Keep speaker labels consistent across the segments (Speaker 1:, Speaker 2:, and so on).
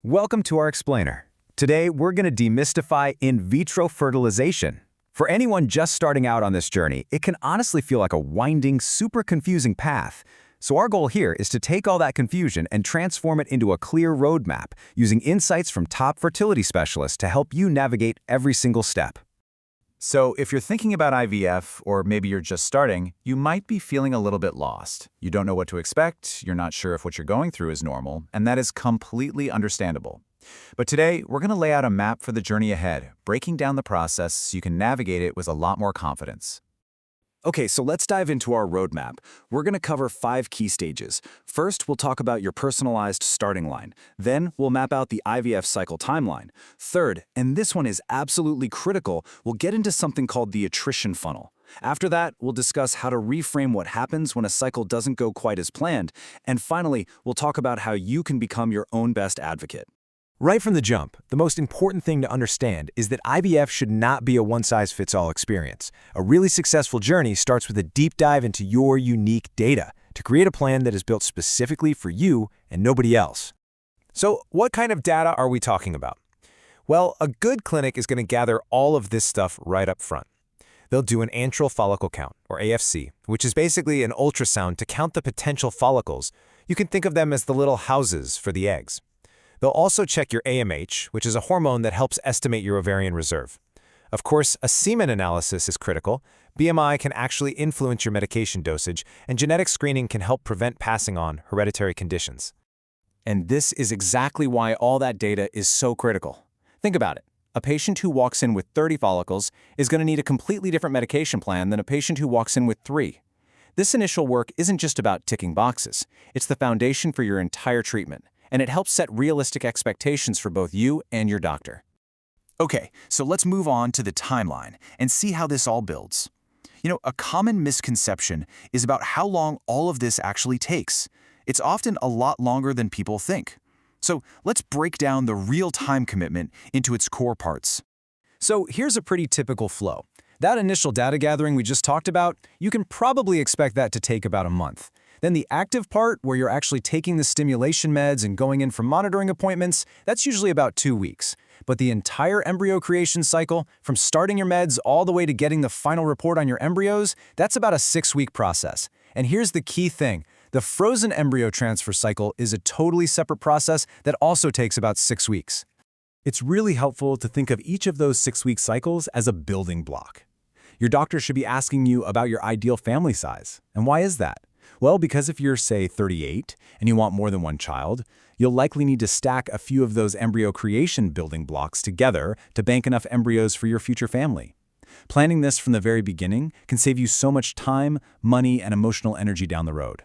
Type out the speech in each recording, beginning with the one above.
Speaker 1: Welcome to our explainer. Today, we're going to demystify in vitro fertilization. For anyone just starting out on this journey, it can honestly feel like a winding, super confusing path. So our goal here is to take all that confusion and transform it into a clear roadmap, using insights from top fertility specialists to help you navigate every single step. So if you're thinking about IVF, or maybe you're just starting, you might be feeling a little bit lost. You don't know what to expect, you're not sure if what you're going through is normal, and that is completely understandable. But today, we're going to lay out a map for the journey ahead, breaking down the process so you can navigate it with a lot more confidence. Okay, so let's dive into our roadmap. We're going to cover 5 key stages. First, we'll talk about your personalized starting line. Then, we'll map out the IVF cycle timeline. Third, and this one is absolutely critical, we'll get into something called the attrition funnel. After that, we'll discuss how to reframe what happens when a cycle doesn't go quite as planned. And finally, we'll talk about how you can become your own best advocate.
Speaker 2: Right from the jump, the most important thing to understand is that IVF should not be a one-size-fits-all experience. A really successful journey starts with a deep dive into your unique data to create a plan that is built specifically for you and nobody else. So, what kind of data are we talking about? Well, a good clinic is going to gather all of this stuff right up front. They'll do an antral follicle count, or AFC, which is basically an ultrasound to count the potential follicles. You can think of them as the little houses for the eggs. They'll also check your AMH, which is a hormone that helps estimate your ovarian reserve. Of course, a semen analysis is critical. BMI can actually influence your medication dosage, and genetic screening can help prevent passing on hereditary conditions.
Speaker 1: And this is exactly why all that data is so critical. Think about it. A patient who walks in with 30 follicles is going to need a completely different medication plan than a patient who walks in with 3. This initial work isn't just about ticking boxes. It's the foundation for your entire treatment, and it helps set realistic expectations for both you and your doctor. Okay, so let's move on to the timeline and see how this all builds. A common misconception is about how long all of this actually takes. It's often a lot longer than people think. So let's break down the real time commitment into its core parts.
Speaker 2: So here's a pretty typical flow. That initial data gathering we just talked about, you can probably expect that to take about a month. Then the active part, where you're actually taking the stimulation meds and going in for monitoring appointments, that's usually about 2 weeks. But the entire embryo creation cycle, from starting your meds all the way to getting the final report on your embryos, that's about a 6-week process. And here's the key thing. The frozen embryo transfer cycle is a totally separate process that also takes about 6 weeks. It's really helpful to think of each of those 6-week cycles as a building block. Your doctor should be asking you about your ideal family size. And why is that? Well, because if you're, say, 38 and you want more than one child, you'll likely need to stack a few of those embryo creation building blocks together to bank enough embryos for your future family. Planning this from the very beginning can save you so much time, money, and emotional energy down the road.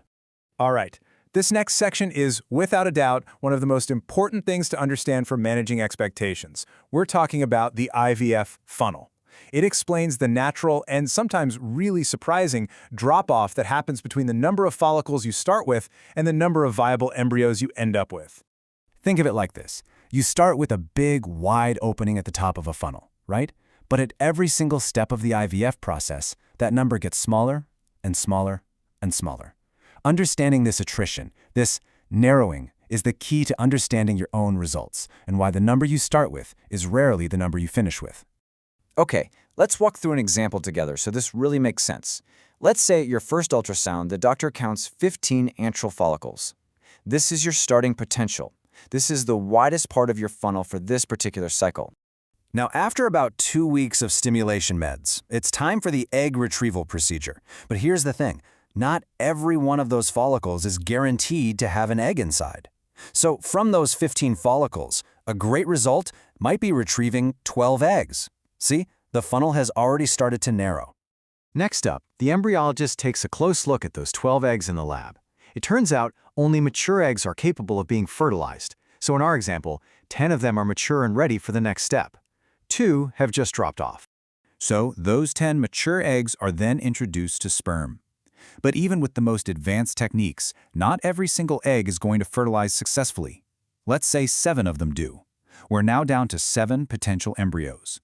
Speaker 2: All right, this next section is, without a doubt, one of the most important things to understand for managing expectations. We're talking about the IVF funnel. It explains the natural and sometimes really surprising drop-off that happens between the number of follicles you start with and the number of viable embryos you end up with. Think of it like this. You start with a big, wide opening at the top of a funnel, right? But at every single step of the IVF process, that number gets smaller and smaller and smaller. Understanding this attrition, this narrowing, is the key to understanding your own results and why the number you start with is rarely the number you finish with.
Speaker 1: Okay, let's walk through an example together so this really makes sense. Let's say at your first ultrasound, the doctor counts 15 antral follicles. This is your starting potential. This is the widest part of your funnel for this particular cycle. Now, after about 2 weeks of stimulation meds, it's time for the egg retrieval procedure. But here's the thing. Not every one of those follicles is guaranteed to have an egg inside. So from those 15 follicles, a great result might be retrieving 12 eggs. See, the funnel has already started to narrow. Next up, the embryologist takes a close look at those 12 eggs in the lab. It turns out only mature eggs are capable of being fertilized. So in our example, 10 of them are mature and ready for the next step. 2 have just dropped off. So those 10 mature eggs are then introduced to sperm. But even with the most advanced techniques, not every single egg is going to fertilize successfully. Let's say 7 of them do. We're now down to 7 potential embryos.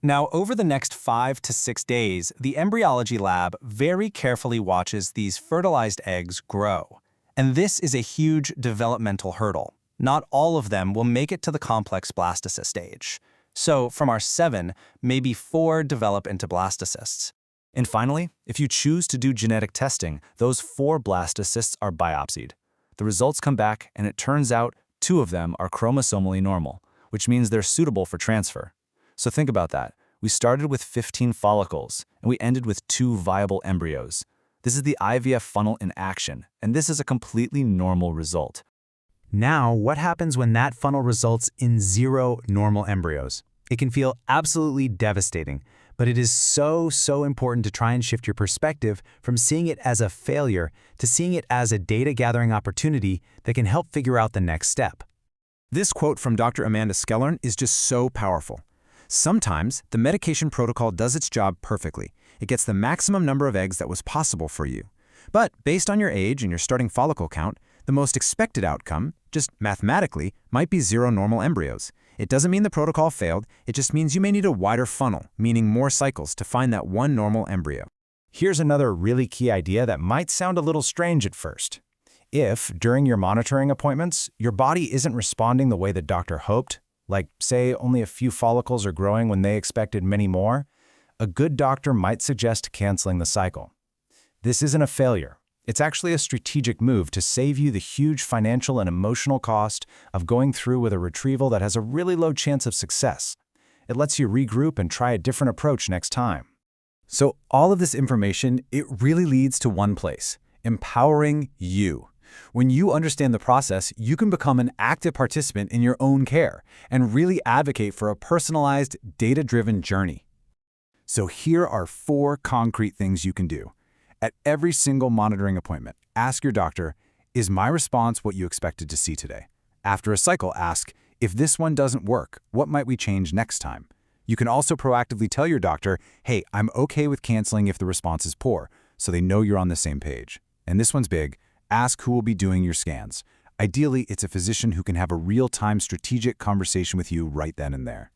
Speaker 1: Now, over the next 5 to 6 days, the embryology lab very carefully watches these fertilized eggs grow. And this is a huge developmental hurdle.
Speaker 2: not all of them will make it to the complex blastocyst stage. So from our 7, maybe 4 develop into blastocysts. And finally, if you choose to do genetic testing, those 4 blastocysts are biopsied. The results come back, and it turns out 2 of them are chromosomally normal, which means they're suitable for transfer. So think about that. We started with 15 follicles, and we ended with 2 viable embryos. This is the IVF funnel in action, and this is a completely normal result. Now, what happens when that funnel results in 0 normal embryos? It can feel absolutely devastating, but it is so important to try and shift your perspective from seeing it as a failure to seeing it as a data-gathering opportunity that can help figure out the next step. This quote from Dr. Amanda Skellern is just so powerful. Sometimes, the medication protocol does its job perfectly. It gets the maximum number of eggs that was possible for you. But based on your age and your starting follicle count, the most expected outcome, just mathematically, might be 0 normal embryos. It doesn't mean the protocol failed, it just means you may need a wider funnel, meaning more cycles to find that 1 normal embryo. Here's another really key idea that might sound a little strange at first. If, during your monitoring appointments, your body isn't responding the way the doctor hoped, like, say, only a few follicles are growing when they expected many more, a good doctor might suggest canceling the cycle. This isn't a failure. It's actually a strategic move to save you the huge financial and emotional cost of going through with a retrieval that has a really low chance of success. It lets you regroup and try a different approach next time. So all of this information, it really leads to one place: empowering you. When you understand the process, you can become an active participant in your own care and really advocate for a personalized, data-driven journey. So here are 4 concrete things you can do. At every single monitoring appointment, ask your doctor, is my response what you expected to see today? After a cycle, ask, if this one doesn't work, what might we change next time? You can also proactively tell your doctor, hey, I'm okay with canceling if the response is poor, so they know you're on the same page. And this one's big. Ask who will be doing your scans. Ideally, it's a physician who can have a real-time strategic conversation with you right then and there.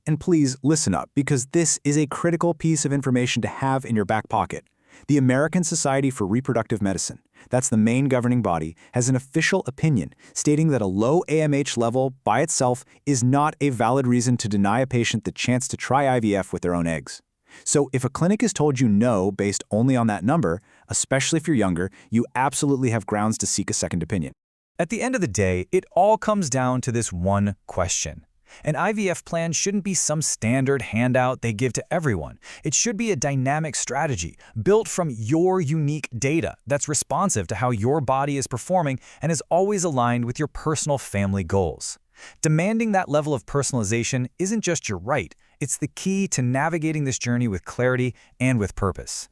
Speaker 2: And please listen up, because this is a critical piece of information to have in your back pocket. The American Society for Reproductive Medicine, that's the main governing body, has an official opinion stating that a low AMH level by itself is not a valid reason to deny a patient the chance to try IVF with their own eggs. So if a clinic has told you no based only on that number, especially if you're younger, you absolutely have grounds to seek a second opinion. At the end of the day, it all comes down to this one question. An IVF plan shouldn't be some standard handout they give to everyone. It should be a dynamic strategy built from your unique data that's responsive to how your body is performing and is always aligned with your personal family goals. Demanding that level of personalization isn't just your right, it's the key to navigating this journey with clarity and with purpose.